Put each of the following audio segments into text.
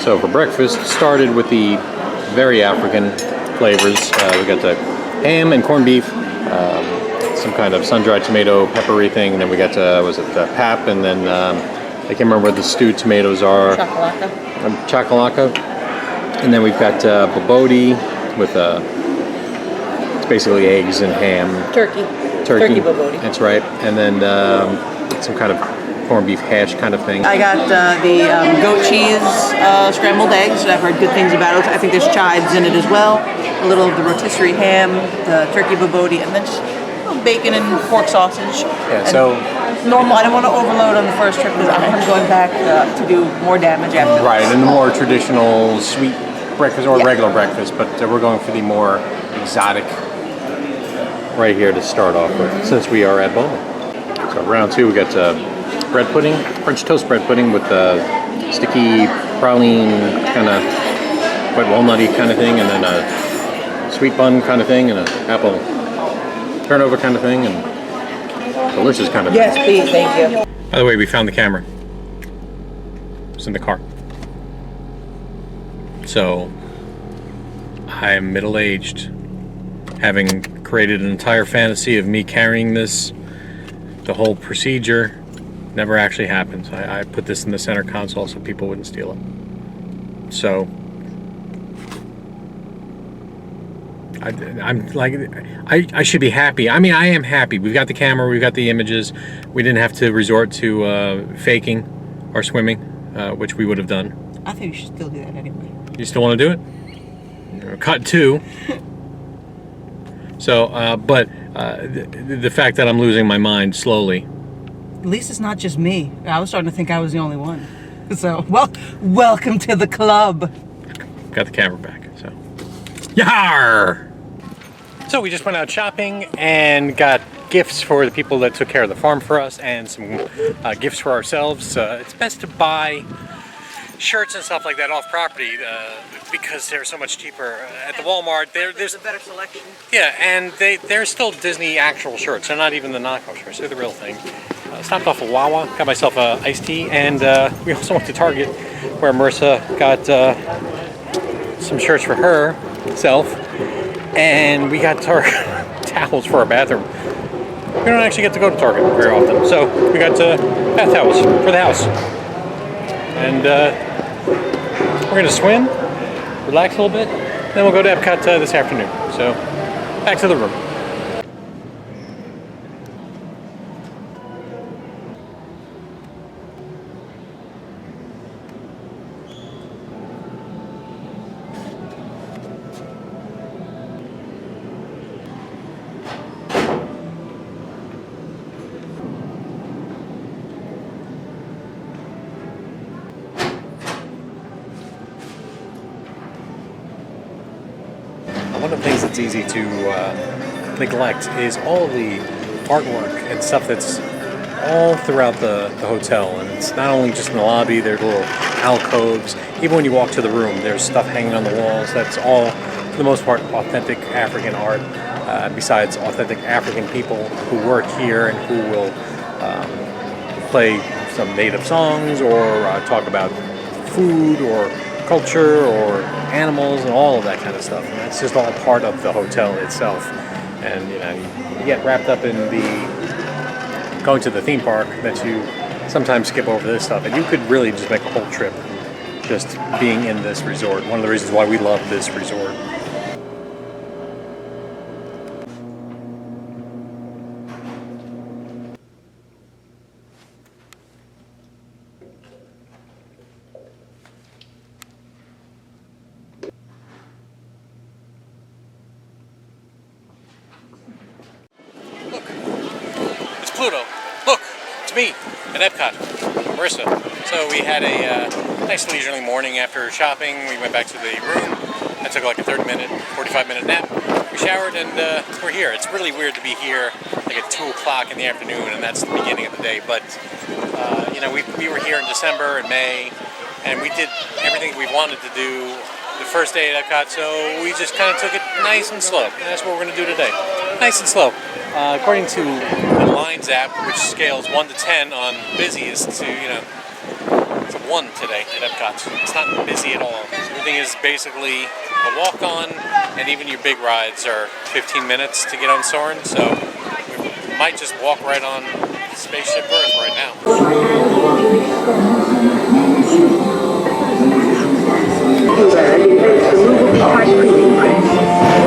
So for breakfast, started with the very African flavors. We got the ham and corned beef, some kind of sun-dried tomato peppery thing, and then we got was it pap, and then I can't remember what the stewed tomatoes are. Chakalaka. And then we've got bobotie with it's basically eggs and ham. Turkey bobotie. That's right. And then some kind of corned beef hash kind of thing. I got the goat cheese scrambled eggs. I've heard good things about it. I think there's chives in it as well. A little of the rotisserie ham, the turkey bobotie, and then just bacon and pork sausage. Yeah, so normal. I don't want to overload on the first trip because I'm going back to do more damage after. Right, and the more traditional sweet breakfast or regular breakfast, but we're going for the more exotic right here to start off with, since we are at Boma. So round two, we got bread pudding, French toast bread pudding with sticky praline kind of quite walnutty kind of thing, and then a sweet bun kind of thing, and an apple turnover kind of thing, and delicious kind of thing. Yes, please, thank you. By the way, we found the camera. It's in the car. So, I am middle-aged, having created an entire fantasy of me carrying this. The whole procedure never actually happened. I put this in the center console so people wouldn't steal it. So, I'm like, I should be happy. I mean, I am happy. We've got the camera, we've got the images. We didn't have to resort to faking or swimming, which we would have done. I think we should still do that anyway. You still want to do it? Cut two. So, but the fact that I'm losing my mind slowly. At least it's not just me. I was starting to think I was the only one. So, welcome to the club. Got the camera back, so. Yar! So we just went out shopping and got gifts for the people that took care of the farm for us, and some gifts for ourselves. It's best to buy shirts and stuff like that off property because they're so much cheaper. At the Walmart, there's a better selection. Yeah, and they're still Disney actual shirts. They're not even the knockoff shirts. They're the real thing. Stopped off at Wawa, got myself a iced tea, and we also went to Target where Marissa got some shirts for herself, and we got towels for our bathroom. We don't actually get to go to Target very often, so we got bath towels for the house. And we're gonna swim, relax a little bit, then we'll go to Epcot this afternoon. So back to the room. One of the things that's easy to neglect is all the artwork and stuff that's all throughout the hotel. And it's not only just in the lobby, there's little alcoves. Even when you walk to the room, there's stuff hanging on the walls that's all, for the most part, authentic African art, besides authentic African people who work here and who will play some native songs or talk about food or culture or animals and all of that kind of stuff. And that's just all part of the hotel itself. And you know, you get wrapped up in going to the theme park that you sometimes skip over this stuff, and you could really just make a whole trip just being in this resort. One of the reasons why we love this resort. Pluto. Look, it's me at Epcot, Marissa. So we had a nice leisurely morning after shopping. We went back to the room. I took like a 45-minute nap. We showered and we're here. It's really weird to be here like at 2 o'clock in the afternoon, and that's the beginning of the day. But you know, we were here in December and May, and we did everything we wanted to do the first day at Epcot. So we just kind of took it nice and slow. And that's what we're going to do today. Nice and slow. According to the Lines app, which scales 1 to 10 on busiest to, you know, it's a 1 1 today at Epcot. It's not busy at all. Everything is basically a walk-on, and even your big rides are 15 minutes to get on Soarin', so we might just walk right on Spaceship Earth right now.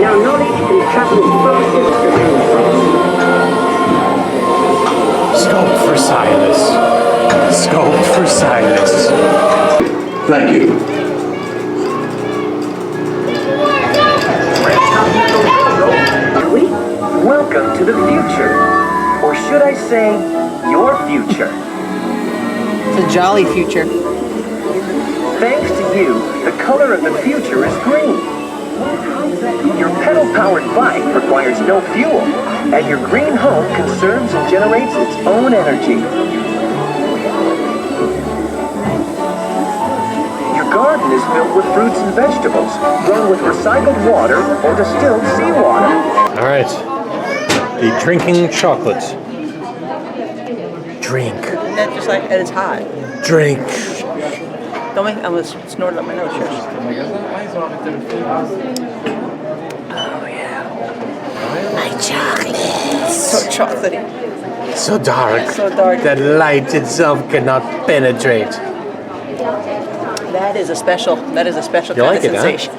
Now knowledge can travel Scope for Silas. Scope for Silas. Thank you. Welcome to the future. Or should I say, your future. It's a jolly future. Thanks to you, the color of the future is green. Your pedal-powered bike requires no fuel, and your green home conserves and generates its own energy. Your garden is filled with fruits and vegetables, grown with recycled water or distilled seawater. All right, the drinking chocolate. Drink. Isn't that just like, and it's hot. Drink. Don't make, I'm gonna snort it up my nose. Sure. Oh yeah. My chocolate. So chocolatey. So dark. So dark. That light itself cannot penetrate. That is a special kind of sensation.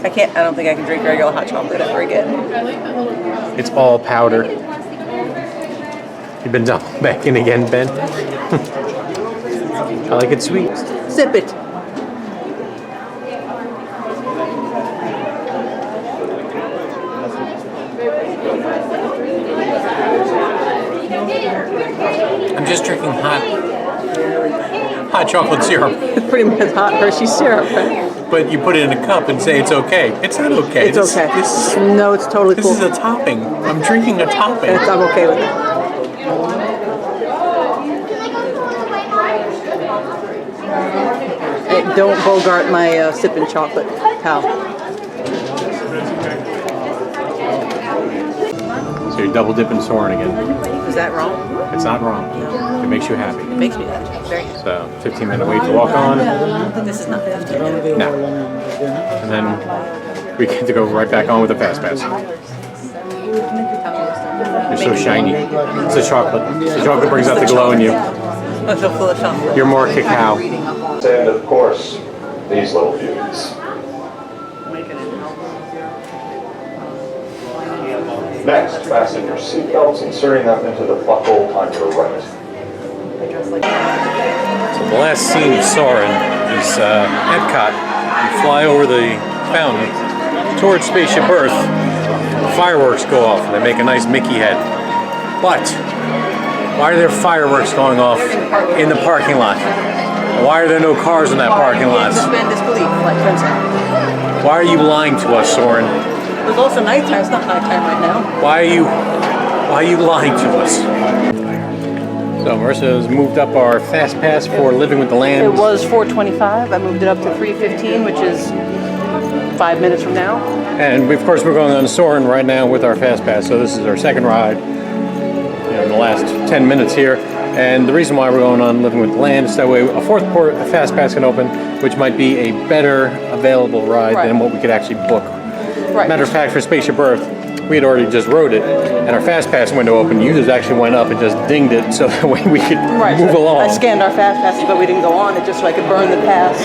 I don't think I can drink regular hot chocolate ever again. It's all powder. You've been double backing again, Ben? I like it sweet. Sip it. I'm just drinking hot chocolate syrup. It's pretty much hot Hershey syrup, right? But you put it in a cup and say it's okay. It's not okay. It's okay. No, it's totally cool. This is a topping. I'm drinking a topping. I'm okay with it. Hey, don't bogart my sipping chocolate, pal. So you're double dipping Soarin' again. Is that wrong? It's not wrong. No. It makes you happy. It makes me happy. Very happy. So 15-minute wait to walk on. This is not 15 minutes. No. And then we get to go right back on with the fast pass. You're so shiny. It's the chocolate. The chocolate brings out the glow in you. I'm so full of chocolate. You're more cacao. And of course, these little beauties. Next, fasten your seatbelts, inserting them into the buckle on your right. So the last scene of Soarin' is Epcot. You fly over the fountain towards Spaceship Earth. Fireworks go off and they make a nice Mickey head. But why are there fireworks going off in the parking lot? Why are there no cars in that parking lot? Suspend disbelief, like Ken said. Why are you lying to us, Soarin'? It's also nighttime. It's not nighttime right now. Why are you lying to us? So Marissa has moved up our fast pass for Living with the Land. It was 4:25. I moved it up to 3:15, which is 5 minutes from now. And of course we're going on Soarin' right now with our fast pass. So this is our second ride in the last 10 minutes here. And the reason why we're going on Living with the Land is that way a fourth fast pass can open, which might be a better available ride than what we could actually book. Right. Matter of fact, for Spaceship Earth, we had already just rode it, and our fast pass window opened. Users actually went up and just dinged it so that way we could move along. I scanned our fast passes, but we didn't go on it just so I could burn the pass,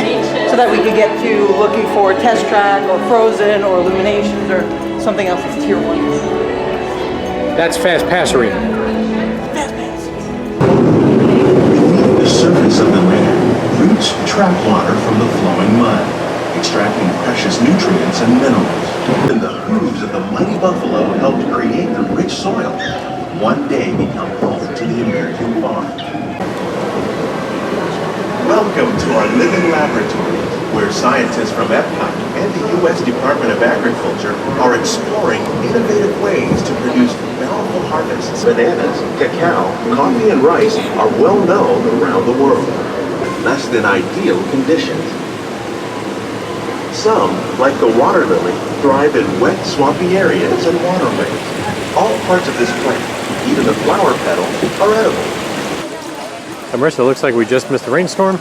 so that we could get to looking for Test Track or Frozen or Illuminations or something else that's tier 1. That's fast passery. Beneath the surface of the land, roots trap water from the flowing mud, extracting precious nutrients and minerals. And the hooves of the mighty buffalo helped create the rich soil, one day become home to the American farm. Welcome to our living laboratory, where scientists from Epcot and the U.S. Department of Agriculture are exploring innovative ways to produce bountiful harvests. Bananas, cacao, coffee, and rice are well known around the world, less than ideal conditions. Some, like the water lily, thrive in wet, swampy areas and waterways. All parts of this plant, even the flower petals, are edible. And Marissa, it looks like we just missed the rainstorm.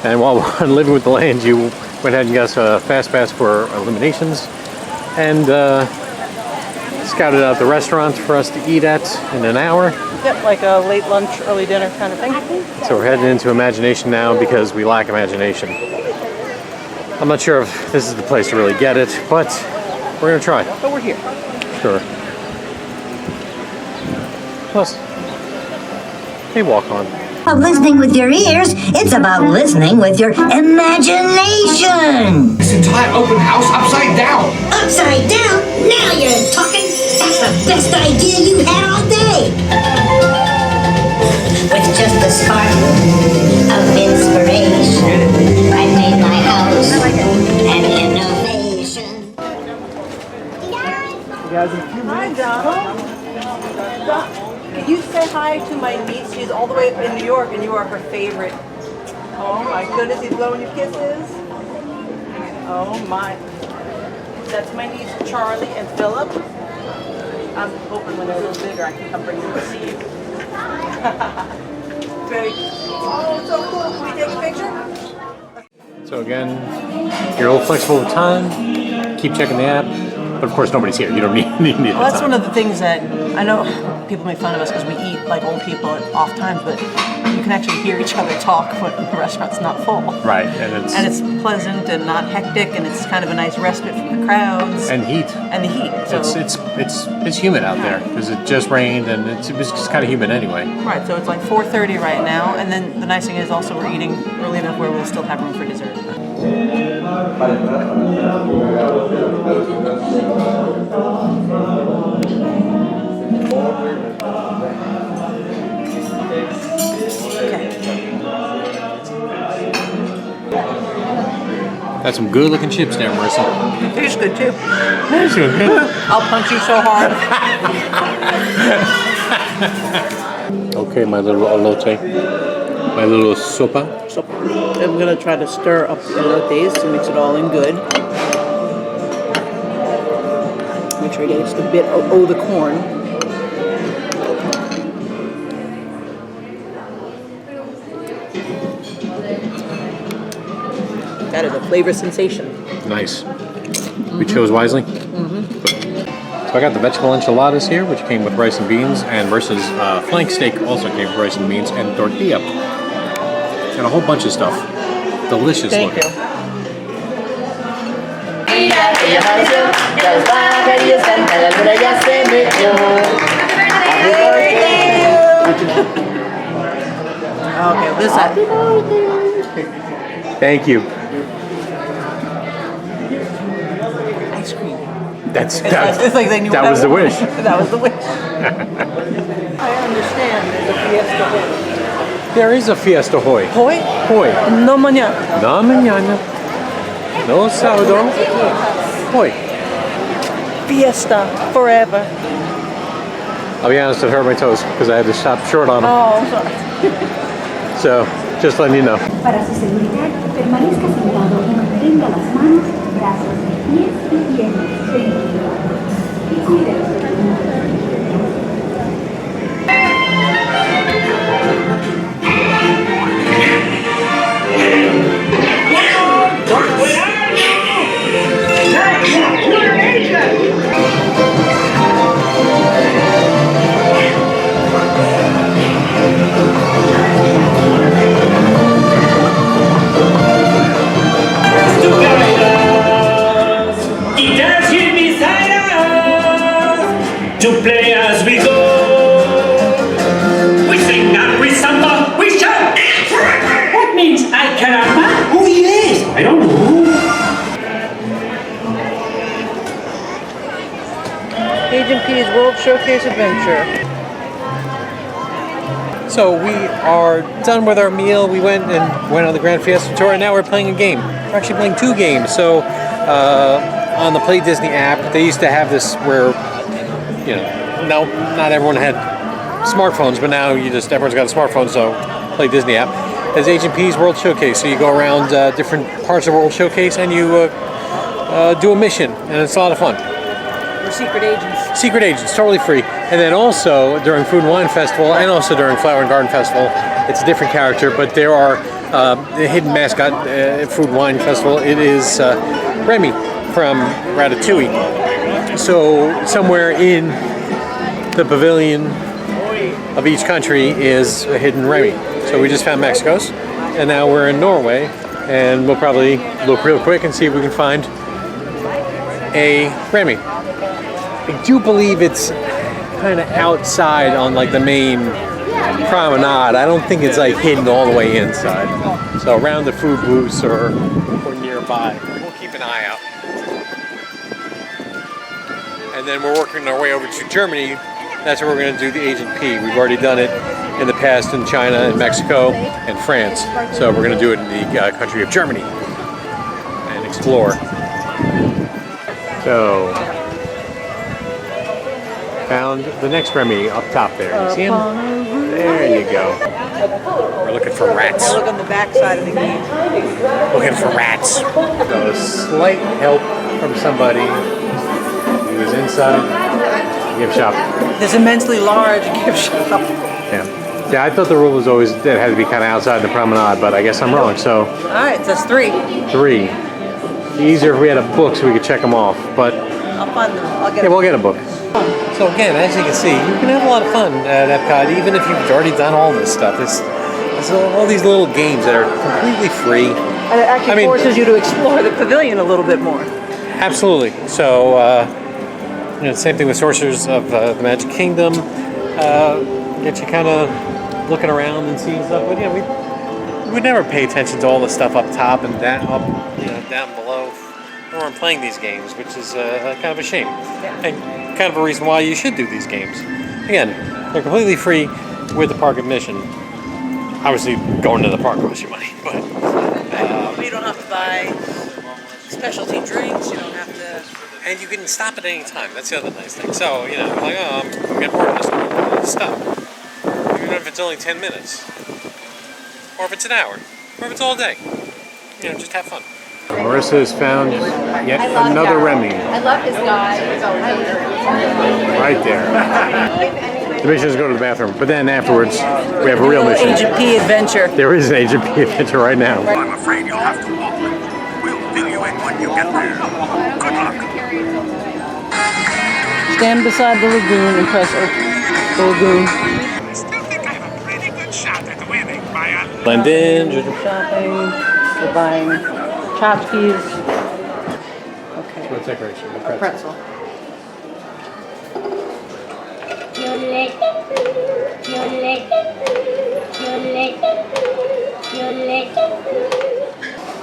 And while we're on Living with the Land, you went ahead and got us a fast pass for Eliminations. And scouted out the restaurants for us to eat at in an hour. Yep, like a late lunch, early dinner kind of thing. So we're heading into Imagination now because we lack imagination. I'm not sure if this is the place to really get it, but we're gonna try. But we're here. Sure. Plus, they walk on. Of listening with your ears, it's about listening with your imagination. This entire open house upside down. Upside down? Now you're talking. That's the best idea you had all day. With just a spark of inspiration, I made my house an innovation. Hi, Donald. Can you say hi to my niece? She's all the way up in New York, and you are her favorite. Oh my goodness, he's blowing you kisses. Oh my. That's my niece Charlie and Philip. I'm hoping when they're a little bigger, I can come bring them to see you. Very. Oh, so cool. Can we take a picture? So again, you're a little flexible with time. Keep checking the app. But of course, nobody's here. You don't need the Well, that's time. one of the things that I know people make fun of us because we eat like old people at off times, but you can actually hear each other talk when the restaurant's not full. Right, and it's pleasant and not hectic, and it's kind of a nice respite from the crowds and heat. and the heat. So It's humid out there because it just rained and it's just kind of humid anyway. right, so it's like 4:30 right now, and then the nice thing is also we're eating early enough where we'll still have room for dessert. Got some good looking chips there, Marissa. It tastes good too. That's good. I'll punch you so hard. Okay, my little elote. My little sopa. So I'm gonna try to stir up the elotes to mix it all in good. Make sure you get just a bit of the corn. That is a flavor sensation. Nice. We chose wisely. So I got the vegetable enchiladas here, which came with rice and beans, and versus flank steak also came with rice and beans and tortilla. And a whole bunch of stuff. Delicious Thank looking. you. Okay, this Thank you. ice cream. It's like they knew that what was I the wanted. wish. That was the wish. I understand there's a fiesta hoy. There is a fiesta hoy. Hoy? Hoy. No mañana. No mañana. No sábado. Hoy. Fiesta forever. I'll be honest, it hurt my toes because I had to stop short on them. Oh, I'm sorry. So, just letting you know. Para su seguridad, permanezca sentado y mantenga las manos, brazos, pies y piernas tendidos. Y cuídese. To play as we go. We sing and we samba, we shout. What means I caramba? Who he is? I don't know. Agent P's World Showcase Adventure. So we are done with our meal. We went on the Grand Fiesta Tour, and now we're playing a game. We're actually playing two games. So on the Play Disney app, they used to have this where, you know, no, not everyone had smartphones, but now everyone's got a smartphone. So Play Disney app. There's Agent P's World Showcase. So you go around different parts of World Showcase, and you do a mission, and it's a lot of fun. We're secret agents. Secret agents, totally free. And then also during Food and Wine Festival and also during Flower and Garden Festival, It's a different character, but there are the hidden mascot food wine festival. It is Remy from Ratatouille. So somewhere in the pavilion of each country is a hidden Remy. So we just found Mexico's, and now we're in Norway, and we'll probably look real quick and see if we can find a Remy. I do believe it's kind of outside on like the main promenade. I don't think it's like hidden all the way inside. So around the food booths or nearby. We'll keep an eye out. And then we're working our way over to Germany. That's where we're going to do the Agent P. We've already done it in the past in China and Mexico and France. So we're going to do it in the country of Germany and explore. So, found the next Remy up top there. You see him? There you go. We're looking for rats. Look on the back side of the game. Looking for rats. So slight help from somebody. He was inside gift shop. This immensely large gift shop. Yeah. Yeah, I thought the rule was always that it had to be kind of outside the promenade, but I guess I'm wrong. So. All right, so that's 3. 3. Easier if we had a book so we could check them off, but. I'll find them. I'll get yeah, we'll get a book. So again, as you can see, you can have a lot of fun at Epcot, even if you've already done all this stuff. There's all these little games that are completely free. And it actually forces you to explore the pavilion a little bit more. Absolutely. So, same thing with Sorcerers of the Magic Kingdom. Get you kind of looking around and seeing stuff. But we would never pay attention to all the stuff up top and down below when we're playing these games, which is kind of a shame. Yeah. And kind of a reason why you should do these games. Again, they're completely free with the park admission. Obviously, going to the park costs you money, but you don't have to buy specialty drinks. You don't have to, and you can stop at any time. That's the other nice thing. So like, oh, I'm getting bored of this one. Stop. Even if it's only 10 minutes, or if it's an hour, or if it's all day. Just have fun. Marissa has found yet another Remy. I love his guy. Right there. The mission is to go to the bathroom, but then afterwards we have a real mission. Agent P adventure. There is an Agent P adventure right now. I'm afraid you'll have to walk. We'll fill you in when you get there. Good luck. Stand beside the lagoon and press the lagoon. I still think I have a pretty good shot at winning by a Blend in. Shopping. We're buying tchotchkes. Okay. What decoration? A pretzel.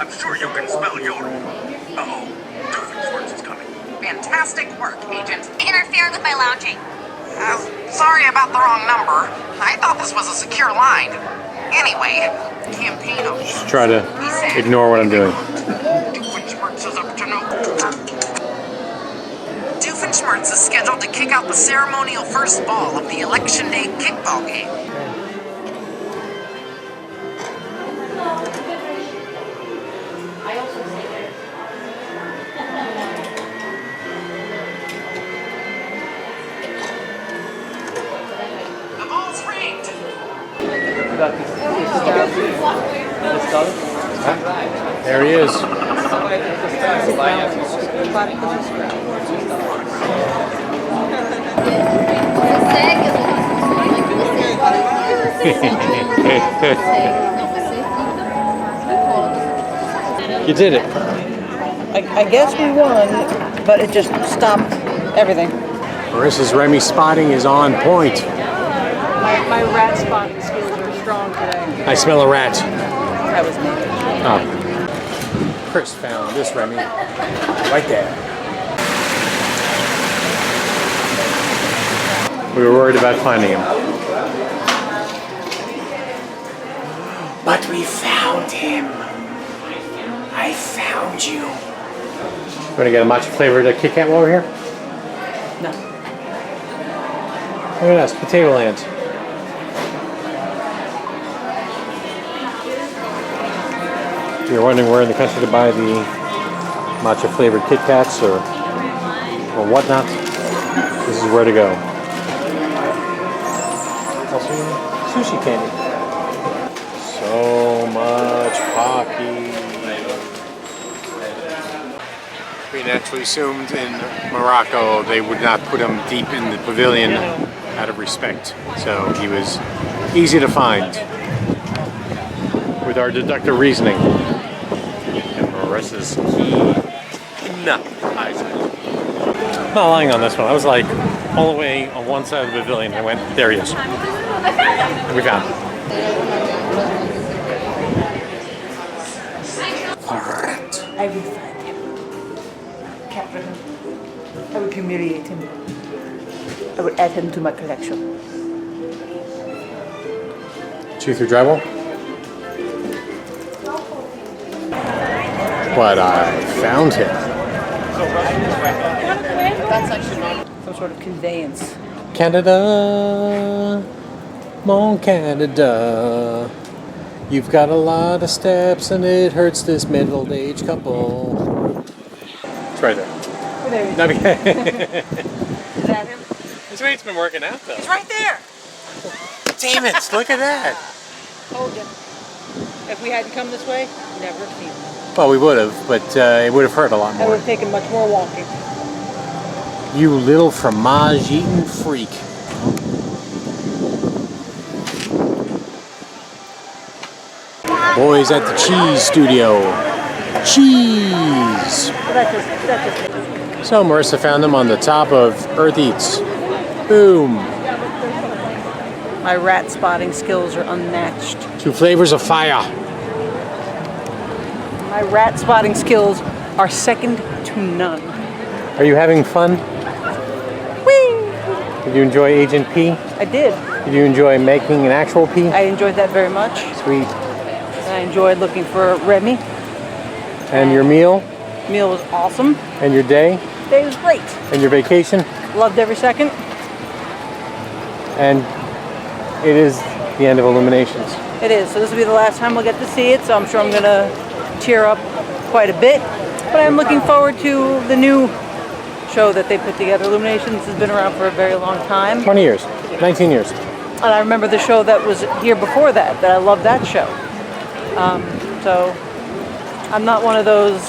I'm sure you can spell your... Uh-oh. Doofenshmirtz is coming. Fantastic work, Agent. Interfering with my lounging. Sorry about the wrong number. I thought this was a secure line. Anyway, campaign of... Just try to ignore what I'm doing. Doofenshmirtz is up to no... Doofenshmirtz is scheduled to kick out the ceremonial first ball of the Election Day kickball game. The ball's rigged. There he is. You did it. I guess we won, but it just stopped everything. Marissa's Remy spotting is on point. My rat spotting skills are strong today. I smell a rat. That was me. Oh. Chris found this Remy right there. We were worried about finding him. But we found him. I found you. You want to get a matcha flavored Kit Kat while we're here? No. Look at us, Potato Land. If you're wondering where in the country to buy the matcha flavored Kit Kats or whatnot, this is where to go. Also, sushi candy. much Pocky. We naturally assumed in Morocco they would not put him deep in the pavilion out of respect. So he was easy to find with our deductive reasoning. And Marissa's key. No, I'm not lying on this one. I was like all the way on one side of the pavilion. I went, there he is. And we found him. I would find him. Capture him. I would humiliate him. I would add him to my collection. Chew through drywall? But I found him. That's actually not some sort of conveyance. Canada, mon Canada. You've got a lot of steps and it hurts this middle-aged couple. It's right there. Oh, there he is. Okay. Is that him? This weight's been working out though. He's right there. Damn it, look at that. Told you. If we hadn't come this way, never seen him. Well, we would have, but it would have hurt a lot I more. would have taken much more walking. You little fromage-eating freak. Boys at the cheese studio. Cheese! So Marissa found them on the top of Earth Eats. Boom! My rat spotting skills are unmatched. 2 flavors of fire. My rat spotting skills are second to none. Are you having fun? Whee! Did you enjoy Agent P? I did. Did you enjoy making an actual P? I enjoyed that very much. Sweet. And I enjoyed looking for Remy. And your meal? Meal was awesome. And your day? Day was great. And your vacation? Loved every second. And it is the end of Illuminations. It is. So this will be the last time we'll get to see it. So I'm sure I'm going to tear up quite a bit. But I'm looking forward to the new show that they put together. Illuminations has been around for a very long time. 20 years. 19 years. And I remember the show that was here before that I loved that show. So I'm not one of those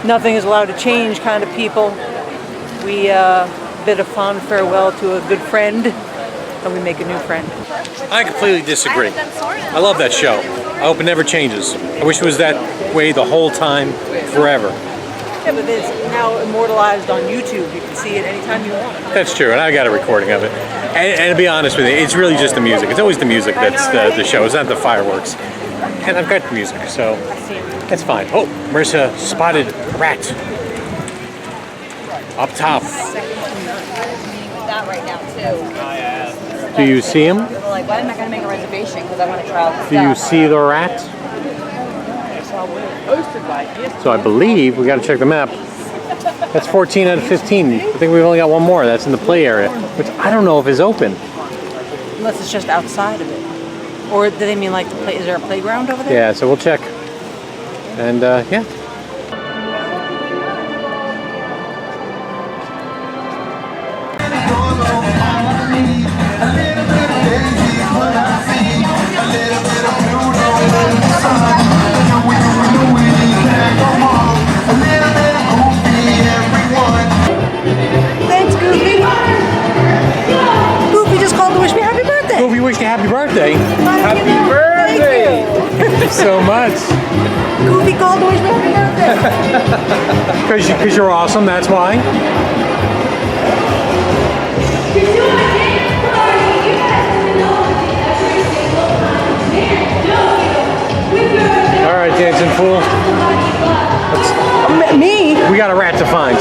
nothing is allowed to change kind of people. We bid a fond farewell to a good friend and we make a new friend. I completely disagree. I love that show. I hope it never changes. I wish it was that way the whole time, forever. Yeah, but it's now immortalized on YouTube. You can see it anytime you want. That's true, and I got a recording of it. And to be honest with you, it's really just the music. It's always the music that's the show. It's not the fireworks. And I've got the music, so that's fine. Oh, Marissa spotted a rat. Up top. That right now too. Do you see him? Like, why am I going to make a reservation? Because I want to try all the Do you see the rat? So I believe, we got to check the map. That's 14 out of 15. I think we've only got one more. That's in the play area, which I don't know if is open. Unless it's just outside of it. Or do they mean like the play? Is there a playground over there? Yeah, so we'll check. And yeah. Thanks, Goofy. Goofy just called to wish me happy birthday. Goofy wished you happy birthday. Happy birthday! Thank you so much. Goofy called to wish me happy birthday. Because you're awesome, that's why. All right, dancing fool. Me? We got a rat to find.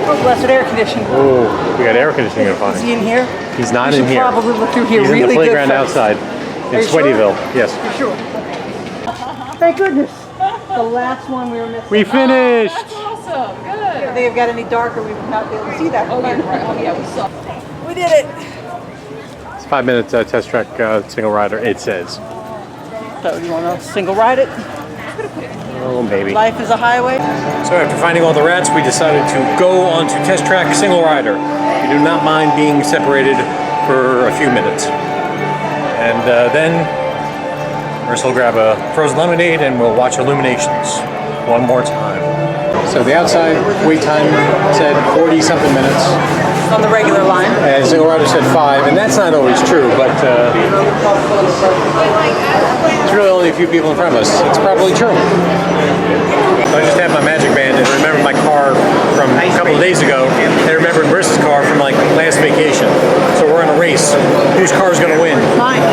Oh, blessed air conditioning. Oh, we got air conditioning to find. Is he in here? He's not We in should here. probably look through here He's really in the good playground first. outside Are in you sure? Sweatyville. Yes. For sure. Thank goodness. The last one we were missing. We finished. That's awesome. Good. If they have got any darker, we would not be able to see that. Oh, you're right. Oh, yeah, we saw. We did it. It's 5 minutes test track single rider, it says. So you want to single ride it? Oh, maybe. Life is a highway. So after finding all the rats, we decided to go on to test track single rider. We do not mind being separated for a few minutes. And then Marissa will grab a frozen lemonade and we'll watch Illuminations one more time. So the outside wait time said 40-something minutes. On the regular line. And Silverado said 5, and that's not always true, but it's really only a few people in front of us. It's probably true. So I just have my magic band and remember my car from a couple of days ago, and I remembered Marissa's car from like last vacation. So we're in a race. Whose car is going to win? Mine.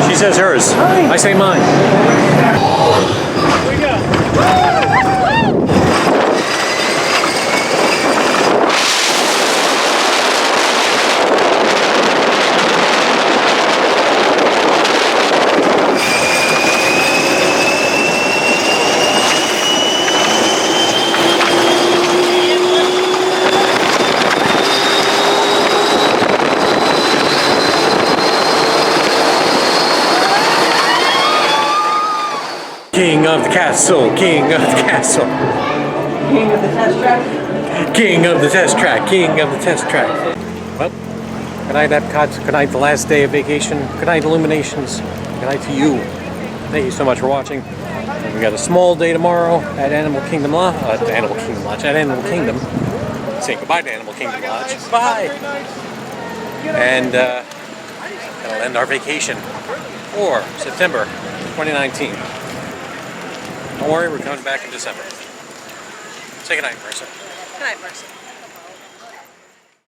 She says hers. I say mine. Here we go. King of the castle, king of the castle. King of the test track. King of the test track, king of the test track. Well, good night Epcot, good night the last day of vacation, good night Illuminations, good night to you. Thank you so much for watching. We got a small day tomorrow at Animal Kingdom Lodge, at Animal Kingdom. Saying goodbye to Animal Kingdom Lodge. Bye! And that'll end our vacation for September 2019. Don't worry, we're coming back in December. Say goodnight, Marissa. Good night, Marissa.